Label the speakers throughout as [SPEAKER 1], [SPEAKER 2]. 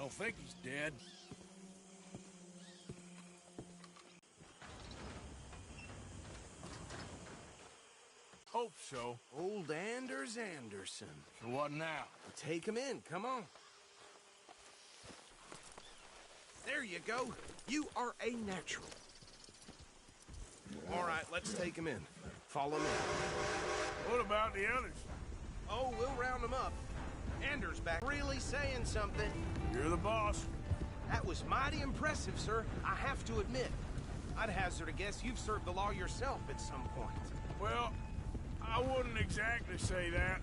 [SPEAKER 1] Don't think he's dead. Hope so.
[SPEAKER 2] Old Anders Anderson.
[SPEAKER 1] So what now?
[SPEAKER 2] Take him in, come on. There you go. You are a natural. All right, let's take him in. Follow me.
[SPEAKER 1] What about the others?
[SPEAKER 2] Oh, we'll round them up. Anders back really saying something.
[SPEAKER 1] You're the boss.
[SPEAKER 2] That was mighty impressive, sir. I have to admit. I'd hazard a guess you've served the law yourself at some point.
[SPEAKER 1] Well, I wouldn't exactly say that.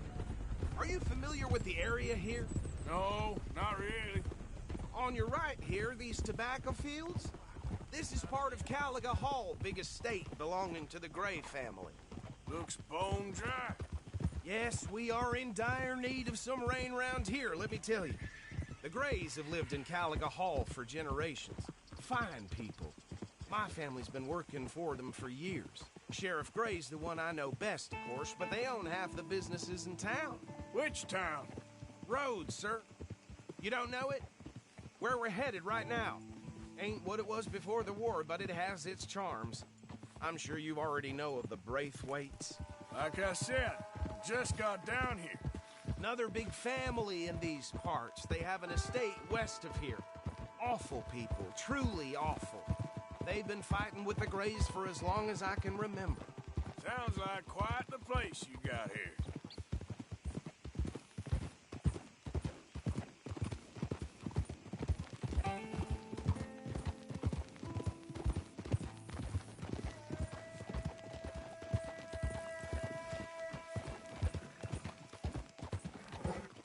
[SPEAKER 2] Are you familiar with the area here?
[SPEAKER 1] No, not really.
[SPEAKER 2] On your right here, these tobacco fields? This is part of Caliga Hall, big estate belonging to the Gray family.
[SPEAKER 1] Looks bone dry.
[SPEAKER 2] Yes, we are in dire need of some rain round here, let me tell you. The Grays have lived in Caliga Hall for generations. Fine people. My family's been working for them for years. Sheriff Gray's the one I know best, of course, but they own half the businesses in town.
[SPEAKER 1] Which town?
[SPEAKER 2] Rhodes, sir. You don't know it? Where we're headed right now. Ain't what it was before the war, but it has its charms. I'm sure you already know of the Braithwaites.
[SPEAKER 1] Like I said, just got down here.
[SPEAKER 2] Another big family in these parts. They have an estate west of here. Awful people, truly awful. They've been fighting with the Grays for as long as I can remember.
[SPEAKER 1] Sounds like quite the place you got here.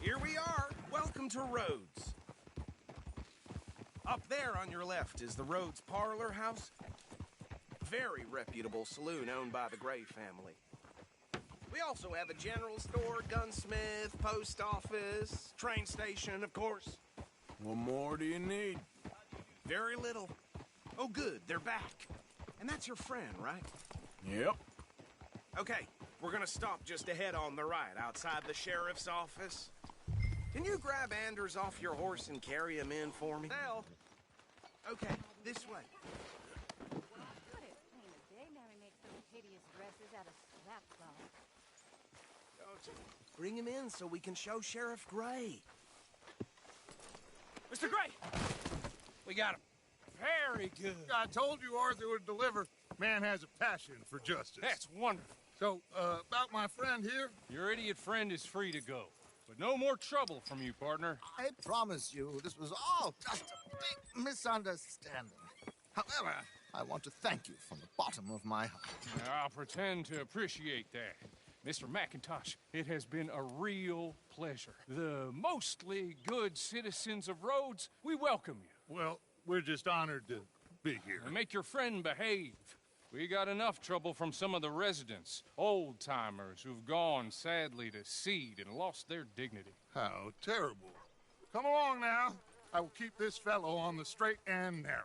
[SPEAKER 2] Here we are. Welcome to Rhodes. Up there on your left is the Rhodes Parlor House. Very reputable saloon owned by the Gray family. We also have a general store, gunsmith, post office, train station, of course.
[SPEAKER 1] What more do you need?
[SPEAKER 2] Very little. Oh, good, they're back. And that's your friend, right?
[SPEAKER 1] Yep.
[SPEAKER 2] Okay, we're gonna stop just ahead on the right, outside the sheriff's office. Can you grab Anders off your horse and carry him in for me? Now. Okay, this way. Bring him in so we can show Sheriff Gray.
[SPEAKER 1] Mr. Gray! We got him. Very good.
[SPEAKER 3] I told you Arthur would deliver. Man has a passion for justice.
[SPEAKER 1] That's wonderful.
[SPEAKER 3] So, about my friend here?
[SPEAKER 4] Your idiot friend is free to go. But no more trouble from you, partner.
[SPEAKER 5] I promise you, this was all just a big misunderstanding. However, I want to thank you from the bottom of my heart.
[SPEAKER 4] I'll pretend to appreciate that. Mr. McIntosh, it has been a real pleasure. The mostly good citizens of Rhodes, we welcome you.
[SPEAKER 3] Well, we're just honored to be here.
[SPEAKER 4] And make your friend behave. We got enough trouble from some of the residents, old-timers who've gone, sadly, to seed and lost their dignity.
[SPEAKER 3] How terrible. Come along now. I will keep this fellow on the straight and narrow.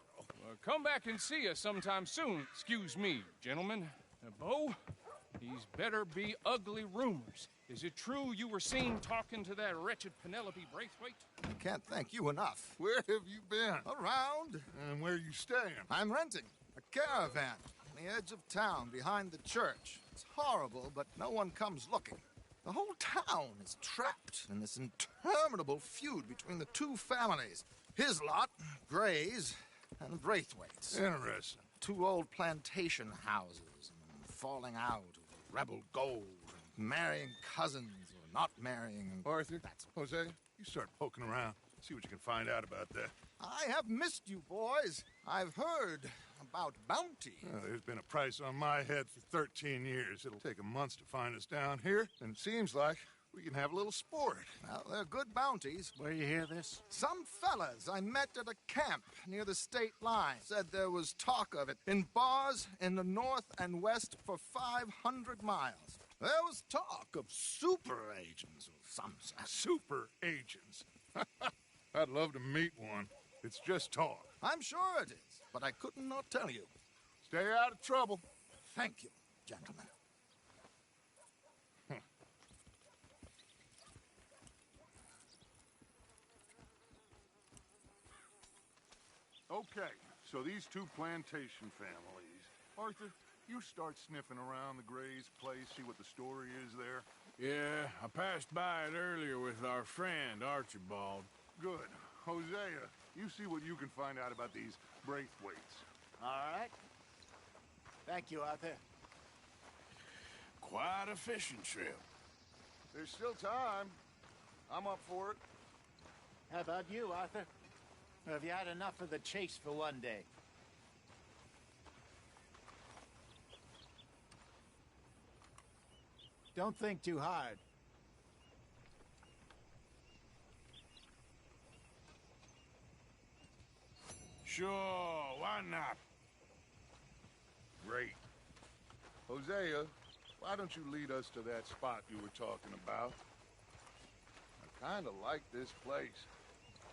[SPEAKER 4] Come back and see us sometime soon. Excuse me, gentlemen. Bo, these better be ugly rumors. Is it true you were seen talking to that wretched Penelope Braithwaite?
[SPEAKER 5] I can't thank you enough.
[SPEAKER 3] Where have you been?
[SPEAKER 5] Around.
[SPEAKER 3] And where are you staying?
[SPEAKER 5] I'm renting a caravan on the edge of town behind the church. It's horrible, but no one comes looking. The whole town is trapped in this interminable feud between the two families. His lot, Gray's, and Braithwaite's.
[SPEAKER 3] Interesting.
[SPEAKER 5] Two old plantation houses, and falling out over rebel gold, and marrying cousins or not marrying. And
[SPEAKER 3] Arthur, Jose, you start poking around. See what you can find out about that.
[SPEAKER 5] I have missed you, boys. I've heard about bounty.
[SPEAKER 3] Well, there's been a price on my head for 13 years. It'll take a month to find us down here, and it seems like we can have a little sport.
[SPEAKER 5] Well, they're good bounties.
[SPEAKER 1] Where you hear this?
[SPEAKER 5] Some fellas I met at a camp near the state line said there was talk of it in bars in the north and west for 500 miles. There was talk of super agents or some such.
[SPEAKER 3] Super agents. I'd love to meet one. It's just talk.
[SPEAKER 5] I'm sure it is, but I couldn't not tell you.
[SPEAKER 3] Stay out of trouble.
[SPEAKER 5] Thank you, gentlemen.
[SPEAKER 3] Okay, so these two plantation families. Arthur, you start sniffing around the Gray's place, see what the story is there.
[SPEAKER 1] Yeah, I passed by it earlier with our friend, Archibald.
[SPEAKER 3] Good. Hosea, you see what you can find out about these Braithwaites.
[SPEAKER 6] All right. Thank you, Arthur.
[SPEAKER 1] Quite a fishing trip.
[SPEAKER 3] There's still time. I'm up for it.
[SPEAKER 6] How about you, Arthur? Or have you had enough of the chase for one day? Don't think too hard.
[SPEAKER 1] Sure, why not?
[SPEAKER 3] Great. Hosea, why don't you lead us to that spot you were talking about? I kind of like this place.